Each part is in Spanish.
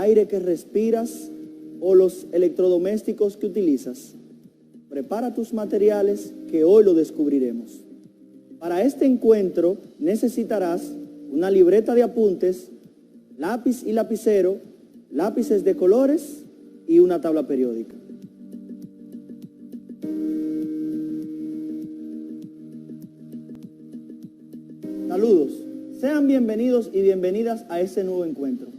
aire que respiras o los electrodomésticos que utilizas? Prepara tus materiales que hoy lo descubriremos. Para este encuentro necesitarás una libreta de apuntes, lápiz y lapicero, lápices de colores y una tabla periódica. Saludos, sean bienvenidos y bienvenidas a este nuevo encuentro.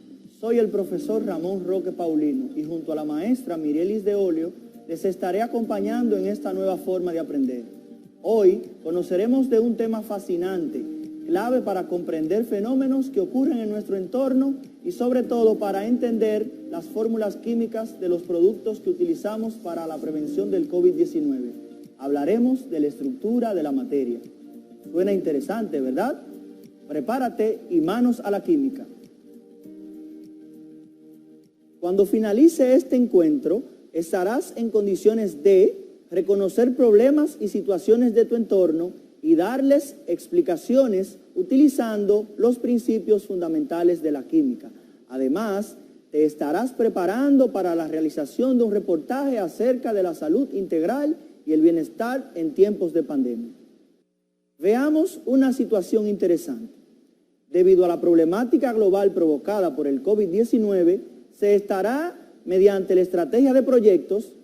Soy el profesor Ramón Roque Paulino y junto a la maestra Mirelis de Olio les estaré acompañando en esta nueva forma de aprender. Hoy conoceremos de un tema fascinante, clave para comprender fenómenos que ocurren en nuestro entorno y sobre todo para entender las fórmulas químicas de los productos que utilizamos para la prevención del COVID-19. Hablaremos de la estructura de la materia. Suena interesante, ¿verdad? Prepárate y manos a la química. Cuando finalice este encuentro, estarás en condiciones de reconocer problemas y situaciones de tu entorno y darles explicaciones utilizando los principios fundamentales de la química. Además, te estarás preparando para la realización de un reportaje acerca de la salud integral y el bienestar en tiempos de pandemia. Veamos una situación interesante. Debido a la problemática global provocada por el COVID-19, se estará, mediante la estrategia de proyectos,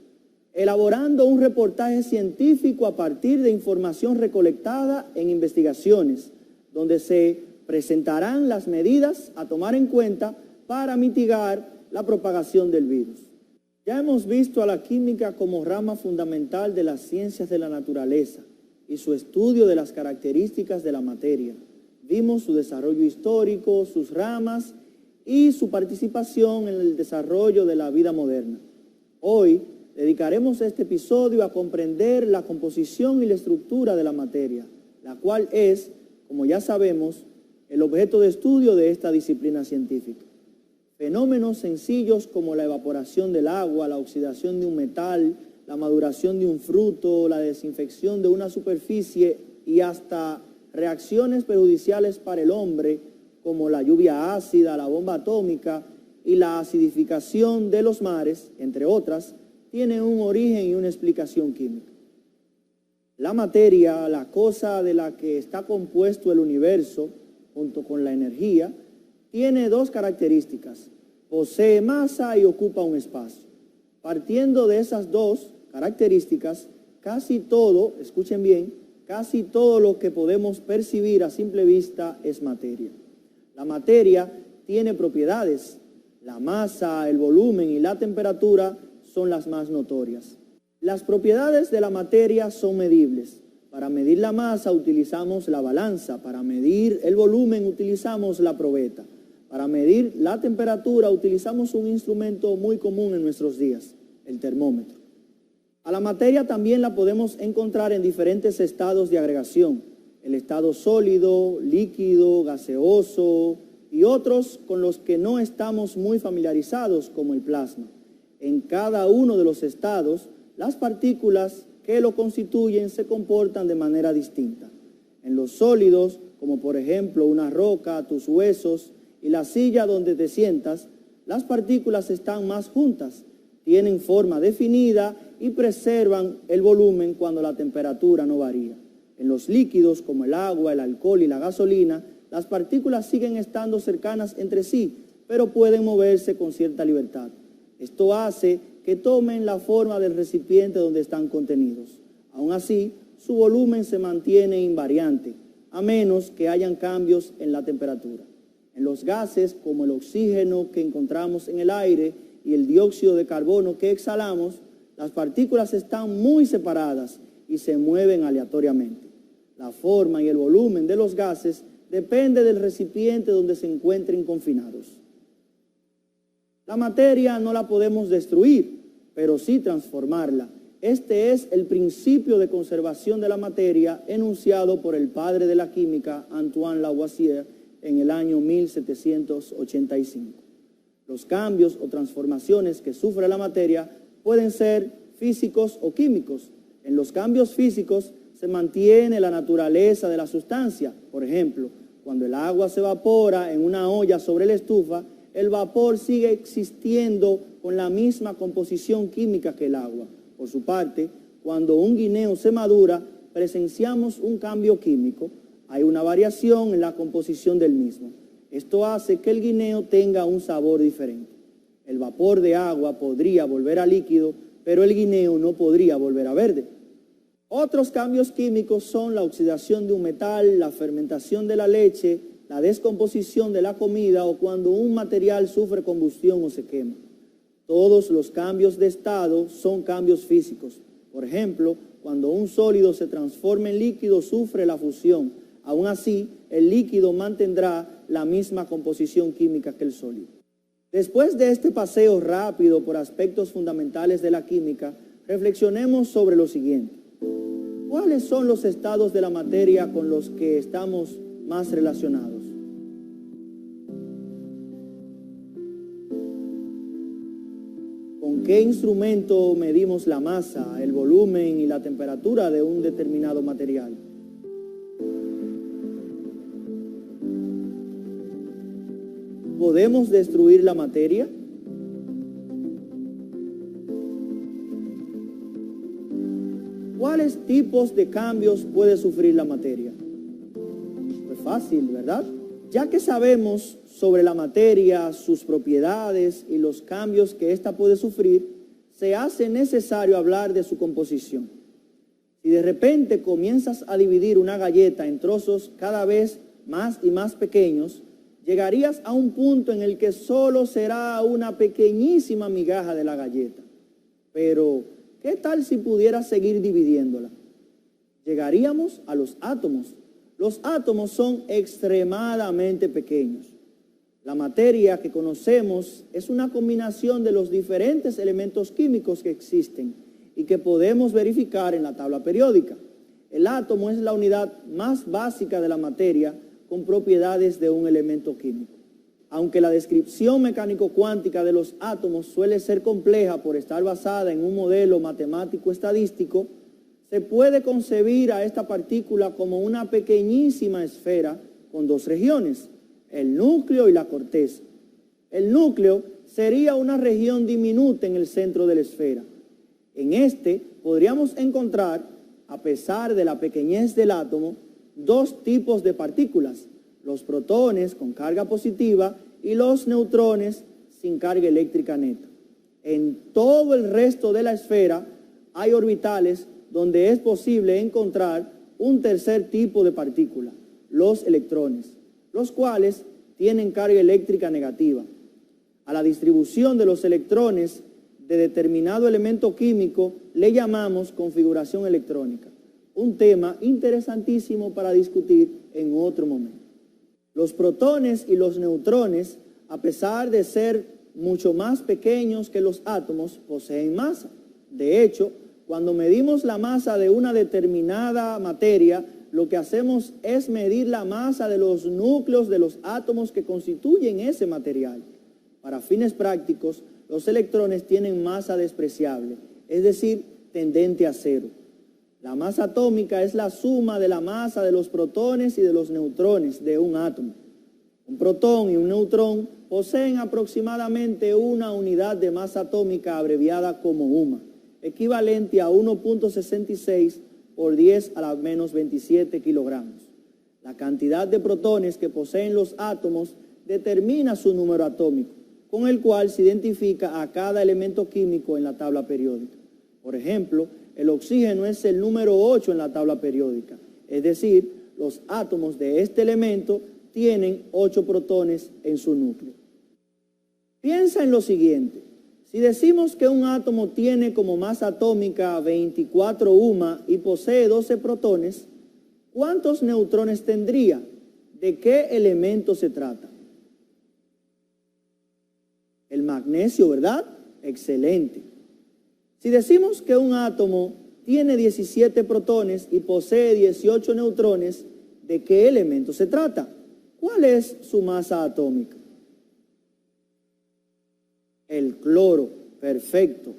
elaborando un reportaje científico a partir de información recolectada en investigaciones, donde se presentarán las medidas a tomar en cuenta para mitigar la propagación del virus. Ya hemos visto a la química como rama fundamental de las ciencias de la naturaleza y su estudio de las características de la materia. Vimos su desarrollo histórico, sus ramas y su participación en el desarrollo de la vida moderna. Hoy dedicaremos este episodio a comprender la composición y la estructura de la materia, la cual es, como ya sabemos, el objeto de estudio de esta disciplina científica. Fenómenos sencillos como la evaporación del agua, la oxidación de un metal, la maduración de un fruto, la desinfección de una superficie y hasta reacciones perjudiciales para el hombre, como la lluvia ácida, la bomba atómica y la acidificación de los mares, entre otras, tienen un origen y una explicación química. La materia, la cosa de la que está compuesto el universo, junto con la energía, tiene dos características: posee masa y ocupa un espacio. Partiendo de esas dos características, casi todo, escuchen bien, casi todo lo que podemos percibir a simple vista es materia. La materia tiene propiedades. La masa, el volumen y la temperatura son las más notorias. Las propiedades de la materia son medibles. Para medir la masa utilizamos la balanza, para medir el volumen utilizamos la probeta, para medir la temperatura utilizamos un instrumento muy común en nuestros días, el termómetro. A la materia también la podemos encontrar en diferentes estados de agregación: el estado sólido, líquido, gaseoso y otros con los que no estamos muy familiarizados, como el plasma. En cada uno de los estados, las partículas que lo constituyen se comportan de manera distinta. En los sólidos, como por ejemplo una roca, tus huesos y la silla donde te sientas, las partículas están más juntas, tienen forma definida y preservan el volumen cuando la temperatura no varía. En los líquidos, como el agua, el alcohol y la gasolina, las partículas siguen estando cercanas entre sí, pero pueden moverse con cierta libertad. Esto hace que tomen la forma del recipiente donde están contenidos. Aún así, su volumen se mantiene invariante, a menos que hayan cambios en la temperatura. En los gases, como el oxígeno que encontramos en el aire y el dióxido de carbono que exhalamos, las partículas están muy separadas y se mueven aleatoriamente. La forma y el volumen de los gases depende del recipiente donde se encuentren confinados. La materia no la podemos destruir, pero sí transformarla. Este es el principio de conservación de la materia enunciado por el padre de la química, Antoine Lavoisier, en el año 1785. Los cambios o transformaciones que sufre la materia pueden ser físicos o químicos. En los cambios físicos se mantiene la naturaleza de la sustancia. Por ejemplo, cuando el agua se evapora en una olla sobre la estufa, el vapor sigue existiendo con la misma composición química que el agua. Por su parte, cuando un guineo se madura, presenciamos un cambio químico. Hay una variación en la composición del mismo. Esto hace que el guineo tenga un sabor diferente. El vapor de agua podría volver a líquido, pero el guineo no podría volver a verde. Otros cambios químicos son la oxidación de un metal, la fermentación de la leche, la descomposición de la comida o cuando un material sufre combustión o se quema. Todos los cambios de estado son cambios físicos. Por ejemplo, cuando un sólido se transforma en líquido, sufre la fusión. Aún así, el líquido mantendrá la misma composición química que el sólido. Después de este paseo rápido por aspectos fundamentales de la química, reflexionemos sobre lo siguiente. ¿Cuáles son los estados de la materia con los que estamos más relacionados? ¿Con qué instrumento medimos la masa, el volumen y la temperatura de un determinado material? ¿Podemos destruir la materia? ¿Cuáles tipos de cambios puede sufrir la materia? Pues fácil, ¿verdad? Ya que sabemos sobre la materia, sus propiedades y los cambios que ésta puede sufrir, se hace necesario hablar de su composición. Si de repente comienzas a dividir una galleta en trozos cada vez más y más pequeños, llegarías a un punto en el que solo será una pequeñísima migaja de la galleta. Pero, ¿qué tal si pudieras seguir dividiéndola? Llegaríamos a los átomos. Los átomos son extremadamente pequeños. La materia que conocemos es una combinación de los diferentes elementos químicos que existen y que podemos verificar en la tabla periódica. El átomo es la unidad más básica de la materia con propiedades de un elemento químico. Aunque la descripción mecánico-cuántica de los átomos suele ser compleja por estar basada en un modelo matemático-estadístico, se puede concebir a esta partícula como una pequeñísima esfera con dos regiones, el núcleo y la corteza. El núcleo sería una región diminuta en el centro de la esfera. En este podríamos encontrar, a pesar de la pequeñez del átomo, dos tipos de partículas, los protones con carga positiva y los neutrones sin carga eléctrica neta. En todo el resto de la esfera hay orbitales donde es posible encontrar un tercer tipo de partícula, los electrones, los cuales tienen carga eléctrica negativa. A la distribución de los electrones de determinado elemento químico le llamamos configuración electrónica, un tema interesantísimo para discutir en otro momento. Los protones y los neutrones, a pesar de ser mucho más pequeños que los átomos, poseen masa. De hecho, cuando medimos la masa de una determinada materia, lo que hacemos es medir la masa de los núcleos de los átomos que constituyen ese material. Para fines prácticos, los electrones tienen masa despreciable, es decir, tendente a cero. La masa atómica es la suma de la masa de los protones y de los neutrones de un átomo. Un protón y un neutrón poseen aproximadamente una unidad de masa atómica abreviada como UMA, equivalente a 1.66 por 10 a la menos 27 kilogramos. La cantidad de protones que poseen los átomos determina su número atómico, con el cual se identifica a cada elemento químico en la tabla periódica. Por ejemplo, el oxígeno es el número 8 en la tabla periódica, es decir, los átomos de este elemento tienen 8 protones en su núcleo. Piensa en lo siguiente, si decimos que un átomo tiene como masa atómica 24 UMA y posee 12 protones, ¿cuántos neutrones tendría? ¿De qué elemento se trata? El magnesio, ¿verdad? Excelente. Si decimos que un átomo tiene 17 protones y posee 18 neutrones, ¿de qué elemento se trata? ¿Cuál es su masa atómica? El cloro. Perfecto.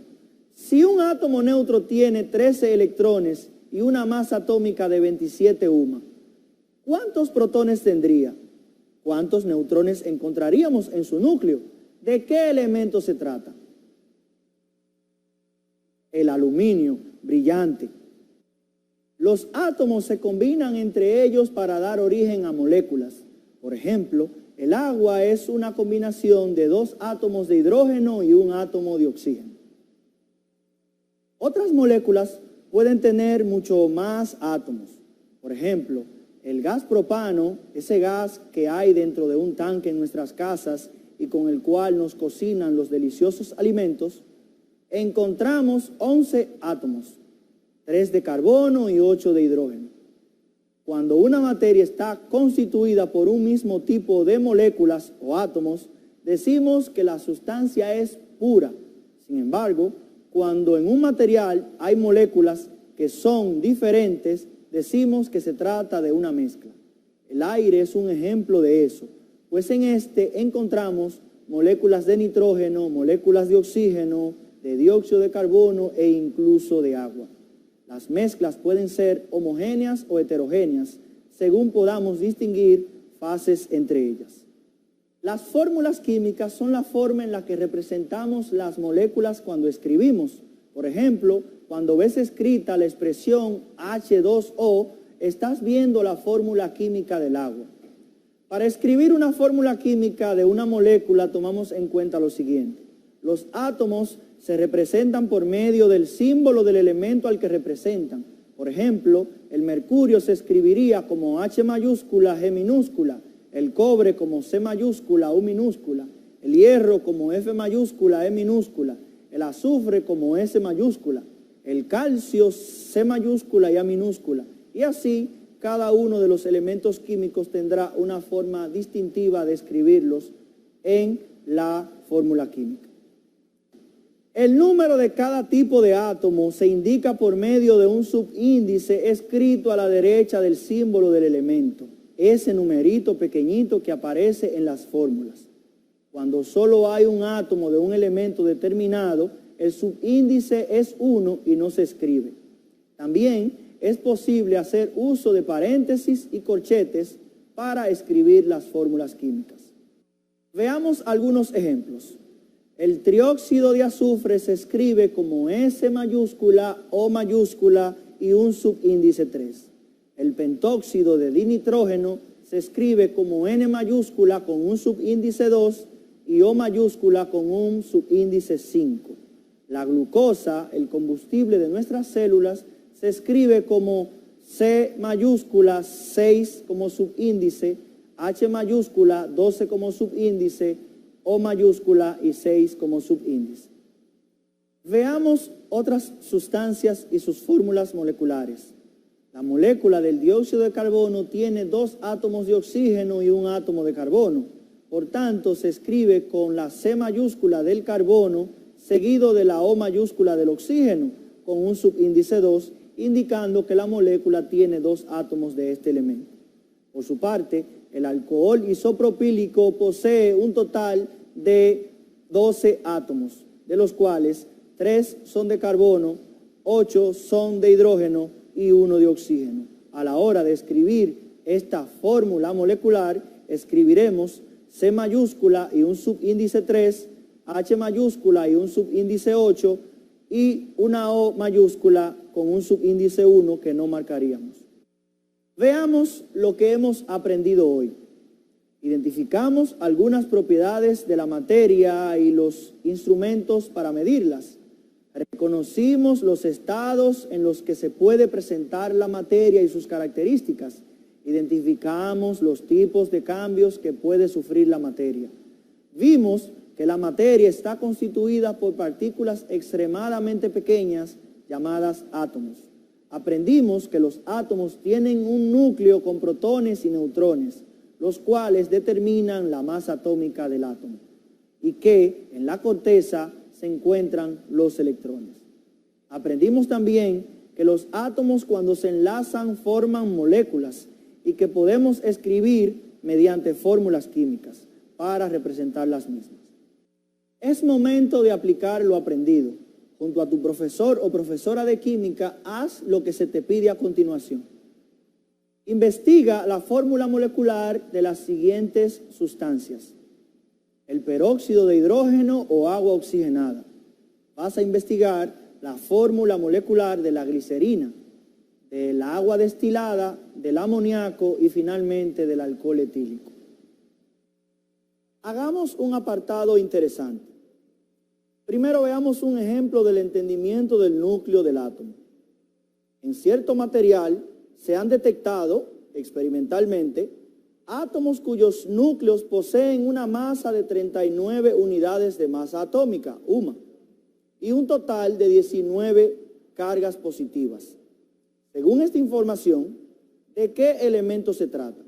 Si un átomo neutro tiene 13 electrones y una masa atómica de 27 UMA, ¿cuántos protones tendría? ¿Cuántos neutrones encontraríamos en su núcleo? ¿De qué elemento se trata? El aluminio brillante. Los átomos se combinan entre ellos para dar origen a moléculas. Por ejemplo, el agua es una combinación de 2 átomos de hidrógeno y un átomo de oxígeno. Otras moléculas pueden tener mucho más átomos. Por ejemplo, el gas propano, ese gas que hay dentro de un tanque en nuestras casas y con el cual nos cocinan los deliciosos alimentos, encontramos 11 átomos, 3 de carbono y 8 de hidrógeno. Cuando una materia está constituida por un mismo tipo de moléculas o átomos, decimos que la sustancia es pura. Sin embargo, cuando en un material hay moléculas que son diferentes, decimos que se trata de una mezcla. El aire es un ejemplo de eso, pues en este encontramos moléculas de nitrógeno, moléculas de oxígeno, de dióxido de carbono e incluso de agua. Las mezclas pueden ser homogéneas o heterogéneas, según podamos distinguir fases entre ellas. Las fórmulas químicas son la forma en la que representamos las moléculas cuando escribimos. Por ejemplo, cuando ves escrita la expresión H2O, estás viendo la fórmula química del agua. Para escribir una fórmula química de una molécula tomamos en cuenta lo siguiente. Los átomos se representan por medio del símbolo del elemento al que representan. Por ejemplo, el mercurio se escribiría como H mayúscula, G minúscula, el cobre como C mayúscula, U minúscula, el hierro como F mayúscula, E minúscula, el azufre como S mayúscula, el calcio C mayúscula y A minúscula, y así cada uno de los elementos químicos tendrá una forma distintiva de escribirlos en la fórmula química. El número de cada tipo de átomo se indica por medio de un subíndice escrito a la derecha del símbolo del elemento, ese numerito pequeñito que aparece en las fórmulas. Cuando solo hay un átomo de un elemento determinado, el subíndice es 1 y no se escribe. También es posible hacer uso de paréntesis y corchetes para escribir las fórmulas químicas. Veamos algunos ejemplos. El trióxido de azufre se escribe como S mayúscula, O mayúscula y un subíndice 3. El pentóxido de dinitrógeno se escribe como N mayúscula con un subíndice 2 y O mayúscula con un subíndice 5. La glucosa, el combustible de nuestras células, se escribe como C mayúscula 6 como subíndice, H mayúscula 12 como subíndice, O mayúscula y 6 como subíndice. Veamos otras sustancias y sus fórmulas moleculares. La molécula del dióxido de carbono tiene 2 átomos de oxígeno y un átomo de carbono. Por tanto, se escribe con la C mayúscula del carbono seguido de la O mayúscula del oxígeno con un subíndice 2, indicando que la molécula tiene 2 átomos de este elemento. Por su parte, el alcohol isopropílico posee un total de 12 átomos, de los cuales 3 son de carbono, 8 son de hidrógeno y 1 de oxígeno. A la hora de escribir esta fórmula molecular, escribiremos C mayúscula y un subíndice 3, H mayúscula y un subíndice 8 y una O mayúscula con un subíndice 1 que no marcaríamos. Veamos lo que hemos aprendido hoy. Identificamos algunas propiedades de la materia y los instrumentos para medirlas. Reconocimos los estados en los que se puede presentar la materia y sus características. Identificamos los tipos de cambios que puede sufrir la materia. Vimos que la materia está constituida por partículas extremadamente pequeñas llamadas átomos. Aprendimos que los átomos tienen un núcleo con protones y neutrones, los cuales determinan la masa atómica del átomo, y que en la corteza se encuentran los electrones. Aprendimos también que los átomos cuando se enlazan forman moléculas y que podemos escribir mediante fórmulas químicas para representar las mismas. Es momento de aplicar lo aprendido. Junto a tu profesor o profesora de química, haz lo que se te pide a continuación. investiga la fórmula molecular de las siguientes sustancias: el peróxido de hidrógeno o agua oxigenada. Vas a investigar la fórmula molecular de la glicerina, del agua destilada, del amoníaco y finalmente del alcohol etílico. Hagamos un apartado interesante. Primero veamos un ejemplo del entendimiento del núcleo del átomo. En cierto material se han detectado experimentalmente átomos cuyos núcleos poseen una masa de 39 unidades de masa atómica, UMA, y un total de 19 cargas positivas. Según esta información, ¿de qué elemento se trata?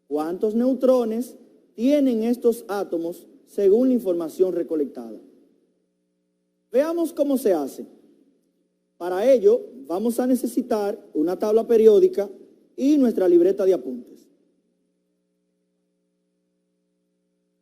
¿Cuántos neutrones tienen estos átomos según la información recolectada? Veamos cómo se hace. Para ello, vamos a necesitar una tabla periódica y nuestra libreta de apuntes.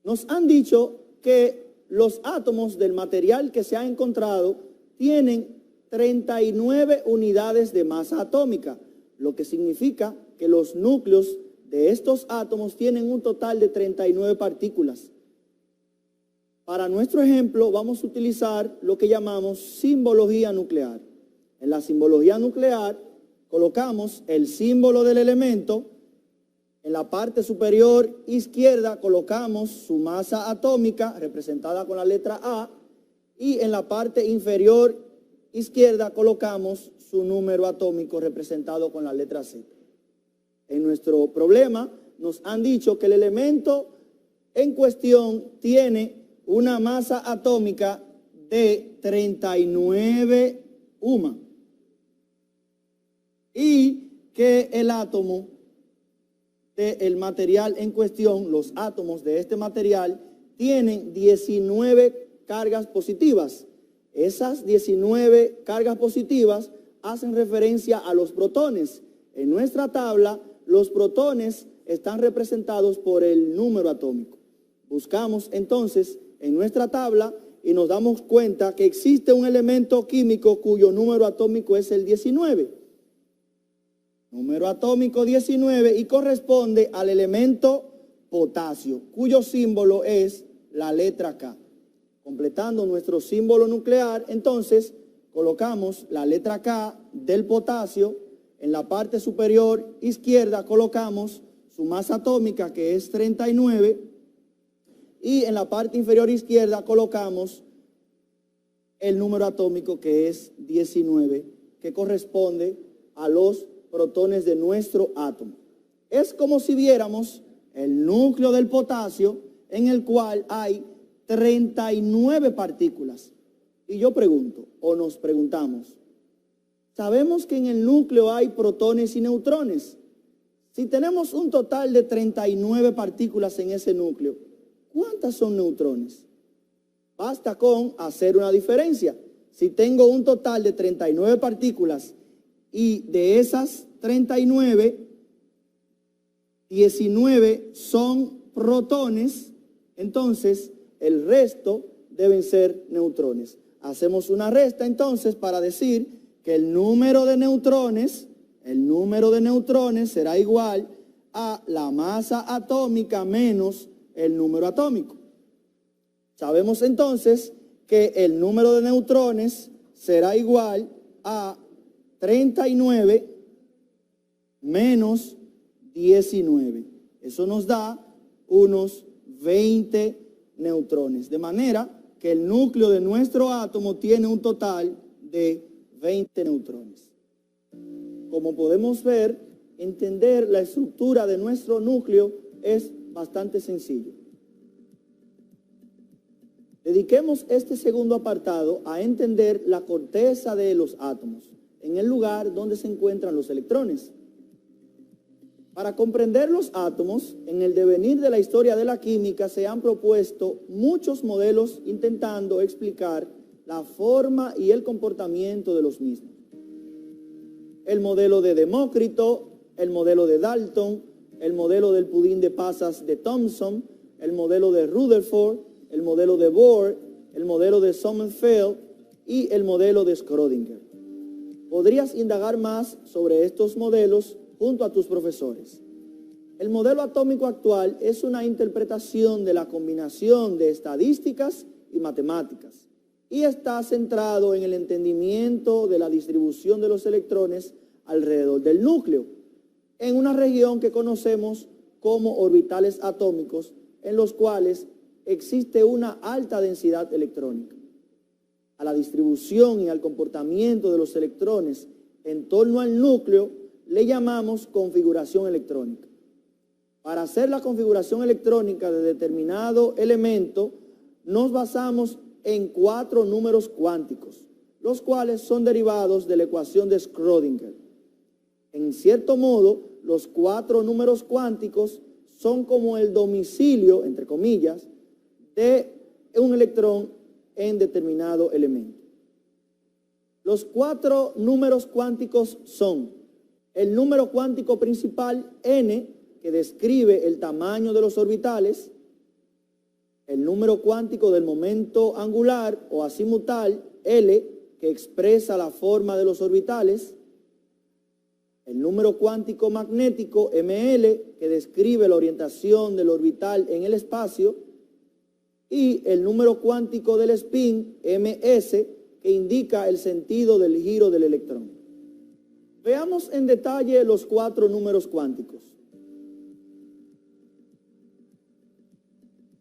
Nos han dicho que los átomos del material que se ha encontrado tienen 39 unidades de masa atómica, lo que significa que los núcleos de estos átomos tienen un total de 39 partículas. Para nuestro ejemplo vamos a utilizar lo que llamamos simbología nuclear. En la simbología nuclear colocamos el símbolo del elemento. En la parte superior izquierda colocamos su masa atómica representada con la letra A y en la parte inferior izquierda colocamos su número atómico representado con la letra Z. En nuestro problema nos han dicho que el elemento en cuestión tiene una masa atómica de 39 UMA y que el átomo del material en cuestión, los átomos de este material, tienen 19 cargas positivas. Esas 19 cargas positivas hacen referencia a los protones. En nuestra tabla, los protones están representados por el número atómico. Buscamos entonces en nuestra tabla y nos damos cuenta que existe un elemento químico cuyo número atómico es el 19. Número atómico 19 y corresponde al elemento potasio, cuyo símbolo es la letra K. Completando nuestro símbolo nuclear, entonces colocamos la letra K del potasio. En la parte superior izquierda colocamos su masa atómica, que es 39, y en la parte inferior izquierda colocamos el número atómico, que es 19, que corresponde a los protones de nuestro átomo. Es como si viéramos el núcleo del potasio, en el cual hay 39 partículas. Y yo pregunto, o nos preguntamos, sabemos que en el núcleo hay protones y neutrones. Si tenemos un total de 39 partículas en ese núcleo, ¿cuántas son neutrones? Basta con hacer una diferencia. Si tengo un total de 39 partículas y de esas 39, 19 son protones, entonces el resto deben ser neutrones. Hacemos una resta entonces para decir que el número de neutrones será igual a la masa atómica menos el número atómico. Sabemos entonces que el número de neutrones será igual a 39 menos 19. Eso nos da unos 20 neutrones. De manera que el núcleo de nuestro átomo tiene un total de 20 neutrones. Como podemos ver, entender la estructura de nuestro núcleo es bastante sencillo. Dediquemos este segundo apartado a entender la corteza de los átomos, en el lugar donde se encuentran los electrones. Para comprender los átomos, en el devenir de la historia de la química se han propuesto muchos modelos intentando explicar la forma y el comportamiento de los mismos. El modelo de Demócrito, el modelo de Dalton, el modelo del pudín de pasas de Thomson, el modelo de Rutherford, el modelo de Bohr, el modelo de Sommerfeld y el modelo de Schrödinger. Podrías indagar más sobre estos modelos junto a tus profesores. El modelo atómico actual es una interpretación de la combinación de estadísticas y matemáticas y está centrado en el entendimiento de la distribución de los electrones alrededor del núcleo, en una región que conocemos como orbitales atómicos, en los cuales existe una alta densidad electrónica. A la distribución y al comportamiento de los electrones en torno al núcleo le llamamos configuración electrónica. Para hacer la configuración electrónica de determinado elemento, nos basamos en 4 números cuánticos, los cuales son derivados de la ecuación de Schrödinger. En cierto modo, los 4 números cuánticos son como el domicilio, entre comillas, de un electrón en determinado elemento. Los 4 números cuánticos son el número cuántico principal n, que describe el tamaño de los orbitales, el número cuántico del momento angular o azimutal, L, que expresa la forma de los orbitales, el número cuántico magnético, ML, que describe la orientación del orbital en el espacio, y el número cuántico del spin, MS, que indica el sentido del giro del electrón. Veamos en detalle los 4 números cuánticos.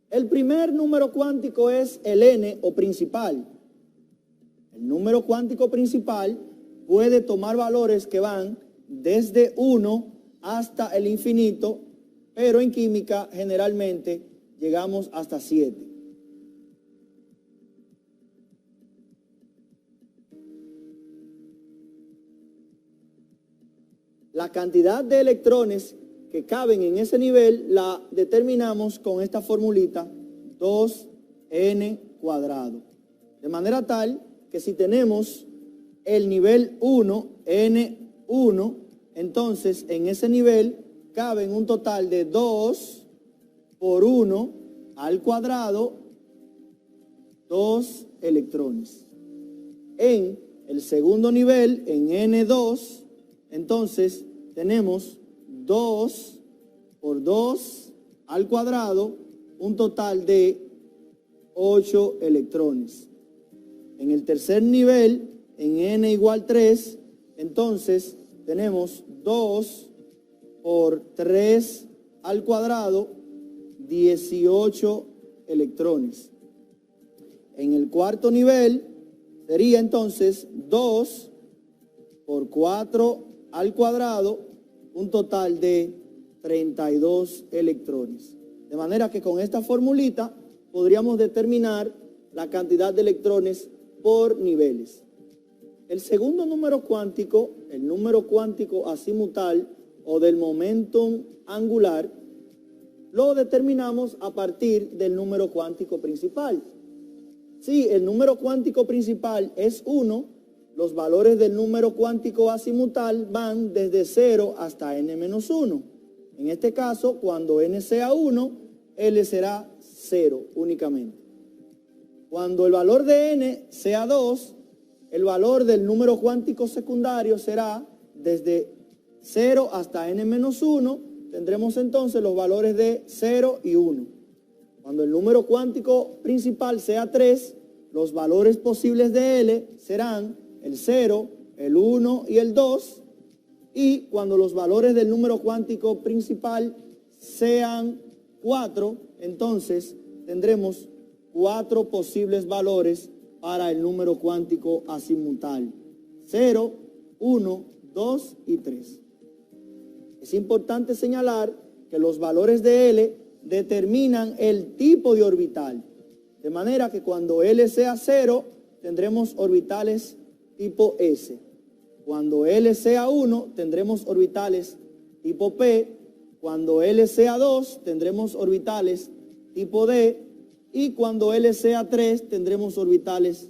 El primer número cuántico es el n o principal. El número cuántico principal puede tomar valores que van desde 1 hasta el infinito, pero en química generalmente llegamos hasta 7. La cantidad de electrones que caben en ese nivel la determinamos con esta formulita 2n cuadrado. De manera tal que si tenemos el nivel 1, n1, entonces en ese nivel caben un total de 2 por 1 al cuadrado, 2 electrones. En el segundo nivel, en n2, entonces tenemos 2 por 2 al cuadrado, un total de 8 electrones. En el tercer nivel, en n igual 3, entonces tenemos 2 por 3 al cuadrado, 18 electrones. En el cuarto nivel sería entonces 2 por 4 al cuadrado, un total de 32 electrones. De manera que con esta formulita podríamos determinar la cantidad de electrones por niveles. El segundo número cuántico, el número cuántico azimutal o del momentum angular, lo determinamos a partir del número cuántico principal. Si el número cuántico principal es 1, los valores del número cuántico azimutal van desde 0 hasta n-1. En este caso, cuando n sea 1, L será 0 únicamente. Cuando el valor de n sea 2, el valor del número cuántico secundario será desde 0 hasta n-1, tendremos entonces los valores de 0 y 1. Cuando el número cuántico principal sea 3, los valores posibles de L serán el 0, el 1 y el 2. Y cuando los valores del número cuántico principal sean 4, entonces tendremos 4 posibles valores para el número cuántico azimutal: 0, 1, 2 y 3. Es importante señalar que los valores de L determinan el tipo de orbital, de manera que cuando L sea 0, tendremos orbitales tipo S. Cuando L sea 1, tendremos orbitales tipo P. Cuando L sea 2, tendremos orbitales tipo D. Y cuando L sea 3, tendremos orbitales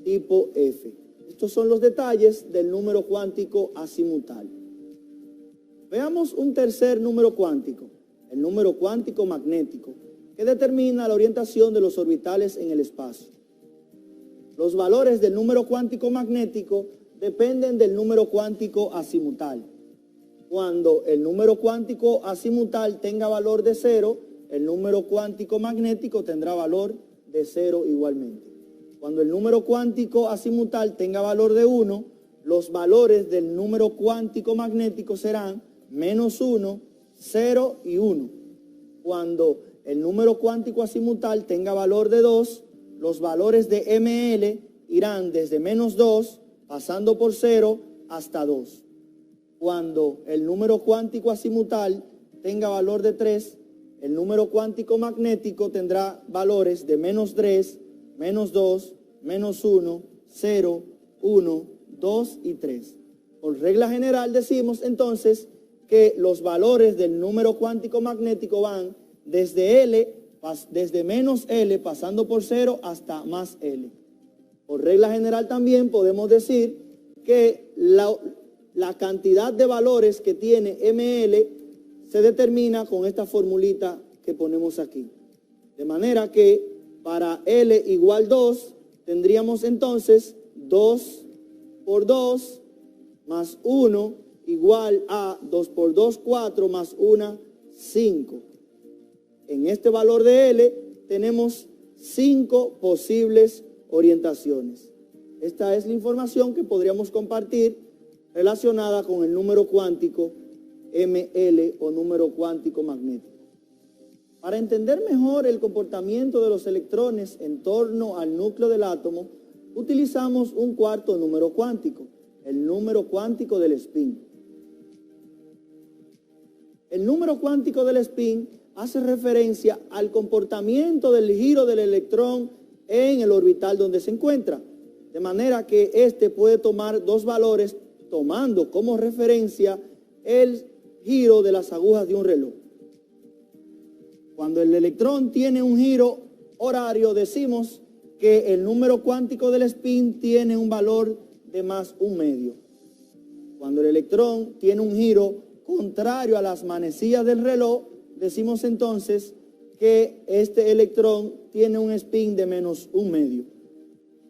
tipo F. Estos son los detalles del número cuántico azimutal. Veamos un tercer número cuántico, el número cuántico magnético, que determina la orientación de los orbitales en el espacio. Los valores del número cuántico magnético dependen del número cuántico azimutal. Cuando el número cuántico azimutal tenga valor de 0, el número cuántico magnético tendrá valor de 0 igualmente. Cuando el número cuántico azimutal tenga valor de 1, los valores del número cuántico magnético serán -1, 0 y 1. Cuando el número cuántico azimutal tenga valor de 2, los valores de ML irán desde -2, pasando por 0, hasta 2. Cuando el número cuántico azimutal tenga valor de 3, el número cuántico magnético tendrá valores de -3, -2, -1, 0, 1, 2 y 3. Por regla general decimos entonces que los valores del número cuántico magnético van desde -L pasando por 0 hasta más L. Por regla general también podemos decir que la cantidad de valores que tiene ML se determina con esta formulita que ponemos aquí. De manera que para L igual 2 tendríamos entonces 2 por 2 más 1 igual a 2 por 2, 4 más 1, 5. En este valor de L tenemos 5 posibles orientaciones. Esta es la información que podríamos compartir relacionada con el número cuántico ML o número cuántico magnético. Para entender mejor el comportamiento de los electrones en torno al núcleo del átomo, utilizamos un cuarto número cuántico, el número cuántico del spin. El número cuántico del spin hace referencia al comportamiento del giro del electrón en el orbital donde se encuentra, de manera que éste puede tomar dos valores tomando como referencia el giro de las agujas de un reloj. Cuando el electrón tiene un giro horario, decimos que el número cuántico del spin tiene un valor de +1/2. Cuando el electrón tiene un giro contrario a las manecillas del reloj, decimos entonces que este electrón tiene un spin de -1/2.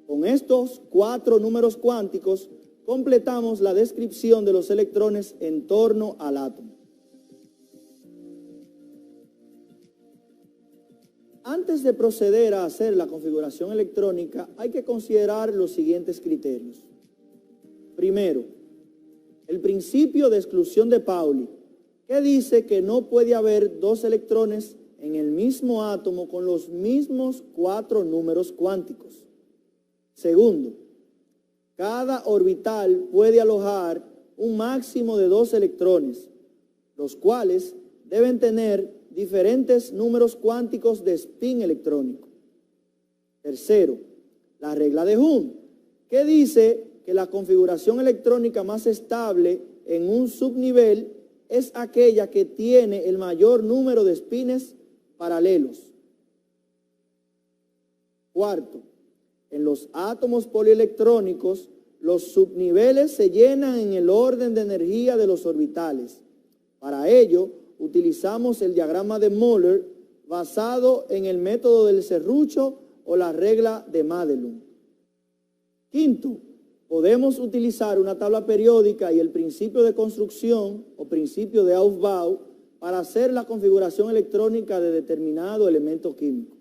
Con estos 4 números cuánticos completamos la descripción de los electrones en torno al átomo. Antes de proceder a hacer la configuración electrónica, hay que considerar los siguientes criterios. Primero, el principio de exclusión de Pauli, que dice que no puede haber dos electrones en el mismo átomo con los mismos 4 números cuánticos. Segundo, cada orbital puede alojar un máximo de 2 electrones, los cuales deben tener diferentes números cuánticos de spin electrónico. Tercero, la regla de Hund, que dice que la configuración electrónica más estable en un subnivel es aquella que tiene el mayor número de spines paralelos. Cuarto, en los átomos polielectrónicos, los subniveles se llenan en el orden de energía de los orbitales. Para ello, utilizamos el diagrama de Moller basado en el método del serrucho o la regla de Madelung. Quinto, podemos utilizar una tabla periódica y el principio de construcción o principio de Aufbau para hacer la configuración electrónica de determinado elemento químico.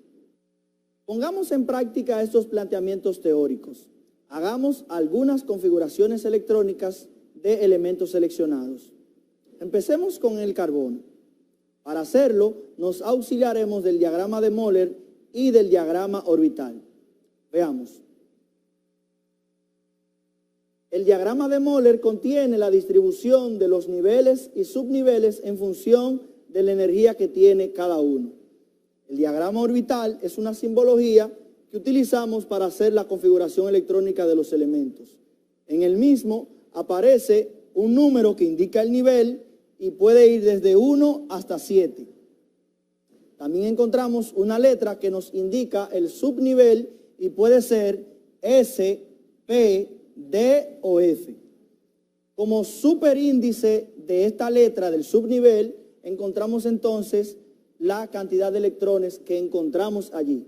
Pongamos en práctica estos planteamientos teóricos. Hagamos algunas configuraciones electrónicas de elementos seleccionados. Empecemos con el carbono. Para hacerlo, nos auxiliaremos del diagrama de Moller y del diagrama orbital. Veamos. El diagrama de Moller contiene la distribución de los niveles y subniveles en función de la energía que tiene cada uno. El diagrama orbital es una simbología que utilizamos para hacer la configuración electrónica de los elementos. En el mismo aparece un número que indica el nivel y puede ir desde 1 hasta 7. También encontramos una letra que nos indica el subnivel y puede ser S, P, D o F. Como superíndice de esta letra del subnivel, encontramos entonces la cantidad de electrones que encontramos allí.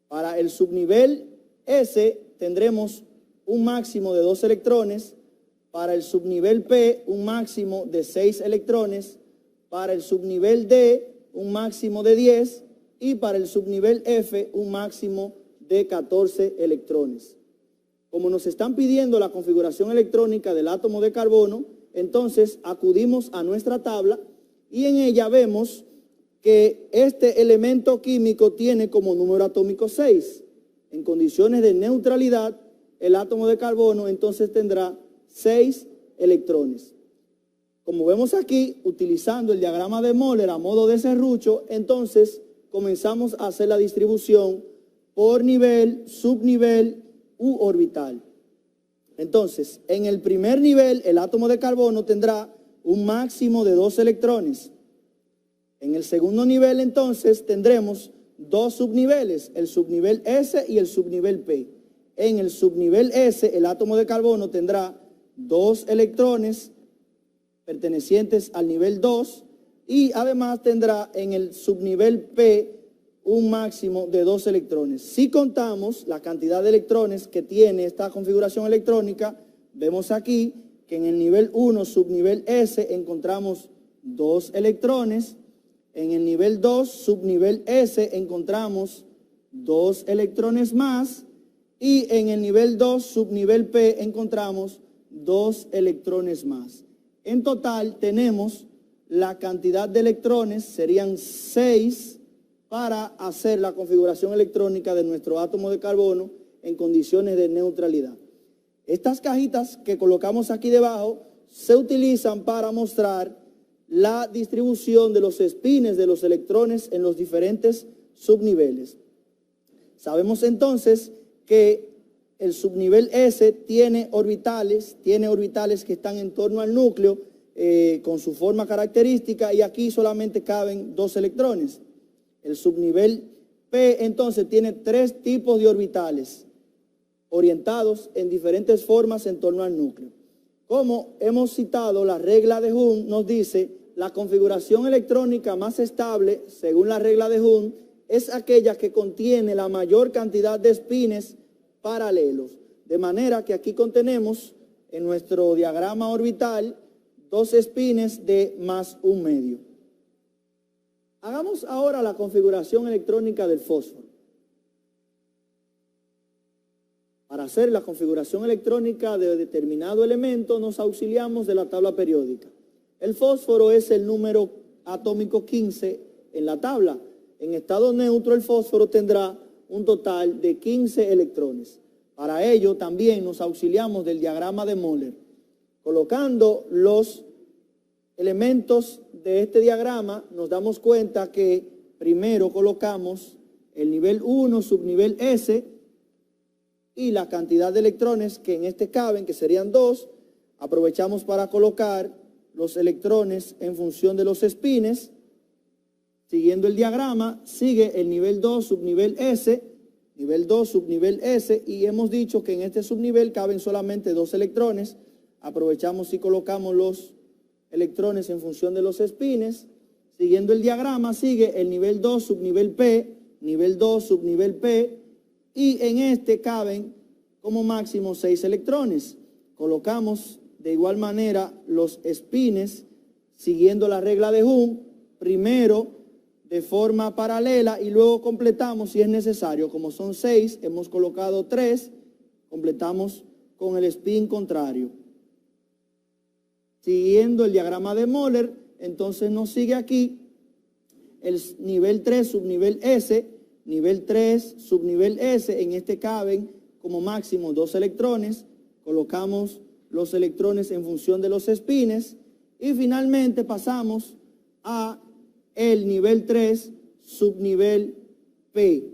Para el subnivel S tendremos un máximo de 2 electrones. para el subnivel P un máximo de 6 electrones, para el subnivel D un máximo de 10 y para el subnivel F un máximo de 14 electrones. Como nos están pidiendo la configuración electrónica del átomo de carbono, entonces acudimos a nuestra tabla y en ella vemos que este elemento químico tiene como número atómico 6. En condiciones de neutralidad, el átomo de carbono entonces tendrá 6 electrones. Como vemos aquí, utilizando el diagrama de Moller a modo de serrucho, entonces comenzamos a hacer la distribución por nivel, subnivel u orbital. Entonces, en el primer nivel, el átomo de carbono tendrá un máximo de 2 electrones. En el segundo nivel, entonces, tendremos 2 subniveles, el subnivel S y el subnivel P. En el subnivel S, el átomo de carbono tendrá 2 electrones pertenecientes al nivel 2 y además tendrá en el subnivel P un máximo de 2 electrones. Si contamos la cantidad de electrones que tiene esta configuración electrónica, vemos aquí que en el nivel 1, subnivel S, encontramos 2 electrones. En el nivel 2, subnivel S, encontramos 2 electrones más. Y en el nivel 2, subnivel P, encontramos 2 electrones más. En total tenemos la cantidad de electrones, serían 6 para hacer la configuración electrónica de nuestro átomo de carbono en condiciones de neutralidad. Estas cajitas que colocamos aquí debajo se utilizan para mostrar la distribución de los espines de los electrones en los diferentes subniveles. Sabemos entonces que el subnivel S tiene orbitales que están en torno al núcleo con su forma característica y aquí solamente caben 2 electrones. El subnivel P entonces tiene 3 tipos de orbitales orientados en diferentes formas en torno al núcleo. Como hemos citado, la regla de Hund nos dice la configuración electrónica más estable, según la regla de Hund, es aquella que contiene la mayor cantidad de espines paralelos. De manera que aquí contenemos en nuestro diagrama orbital 2 espines de más 1 medio. Hagamos ahora la configuración electrónica del fósforo. Para hacer la configuración electrónica de determinado elemento nos auxiliamos de la tabla periódica. El fósforo es el número atómico 15 en la tabla. En estado neutro el fósforo tendrá un total de 15 electrones. Para ello también nos auxiliamos del diagrama de Moller. Colocando los elementos de este diagrama nos damos cuenta que primero colocamos el nivel 1, subnivel S y la cantidad de electrones que en este caben, que serían 2. Aprovechamos para colocar los electrones en función de los espines. Siguiendo el diagrama, sigue el nivel 2, subnivel S, nivel 2, subnivel S, y hemos dicho que en este subnivel caben solamente 2 electrones. Aprovechamos y colocamos los electrones en función de los espines. Siguiendo el diagrama, sigue el nivel 2, subnivel P, nivel 2, subnivel P, y en este caben como máximo 6 electrones. Colocamos de igual manera los espines, siguiendo la regla de Hund, primero de forma paralela y luego completamos si es necesario. Como son 6, hemos colocado 3, completamos con el spin contrario. Siguiendo el diagrama de Moller, entonces nos sigue aquí el nivel 3, subnivel S, nivel 3, subnivel S, en este caben como máximo 2 electrones, colocamos los electrones en función de los espines y finalmente pasamos a el nivel 3, subnivel P.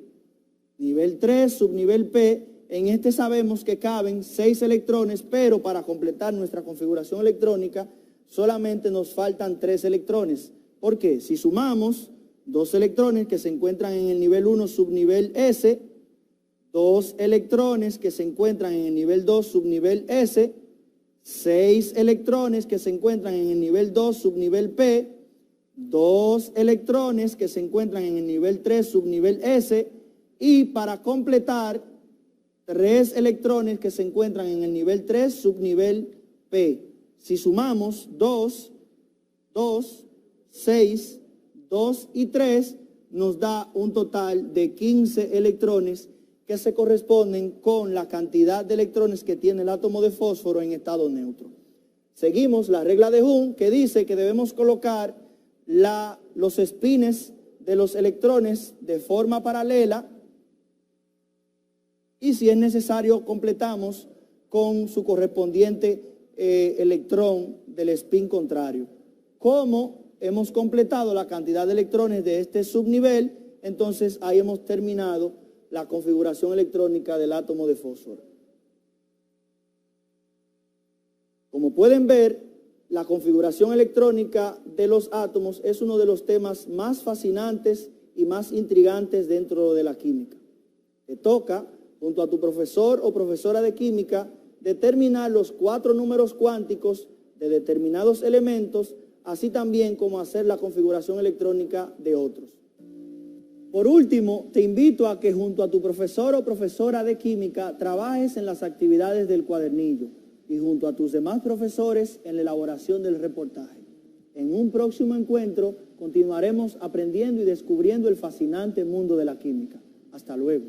Nivel 3, subnivel P, en este sabemos que caben 6 electrones, pero para completar nuestra configuración electrónica solamente nos faltan 3 electrones. ¿Por qué? Si sumamos 2 electrones que se encuentran en el nivel 1, subnivel S, 2 electrones que se encuentran en el nivel 2, subnivel S, 6 electrones que se encuentran en el nivel 2, subnivel P, 2 electrones que se encuentran en el nivel 3, subnivel S, y para completar, 3 electrones que se encuentran en el nivel 3, subnivel P. Si sumamos 2, 2, 6, 2 y 3, nos da un total de 15 electrones que se corresponden con la cantidad de electrones que tiene el átomo de fósforo en estado neutro. Seguimos la regla de Hund, que dice que debemos colocar los espines de los electrones de forma paralela y, si es necesario, completamos con su correspondiente electrón del spin contrario. Como hemos completado la cantidad de electrones de este subnivel, entonces ahí hemos terminado la configuración electrónica del átomo de fósforo. Como pueden ver, la configuración electrónica de los átomos es uno de los temas más fascinantes y más intrigantes dentro de la química. Te toca, junto a tu profesor o profesora de química, determinar los 4 números cuánticos de determinados elementos, así también como hacer la configuración electrónica de otros. Por último, te invito a que junto a tu profesor o profesora de química trabajes en las actividades del cuadernillo y junto a tus demás profesores en la elaboración del reportaje. En un próximo encuentro continuaremos aprendiendo y descubriendo el fascinante mundo de la química. Hasta luego.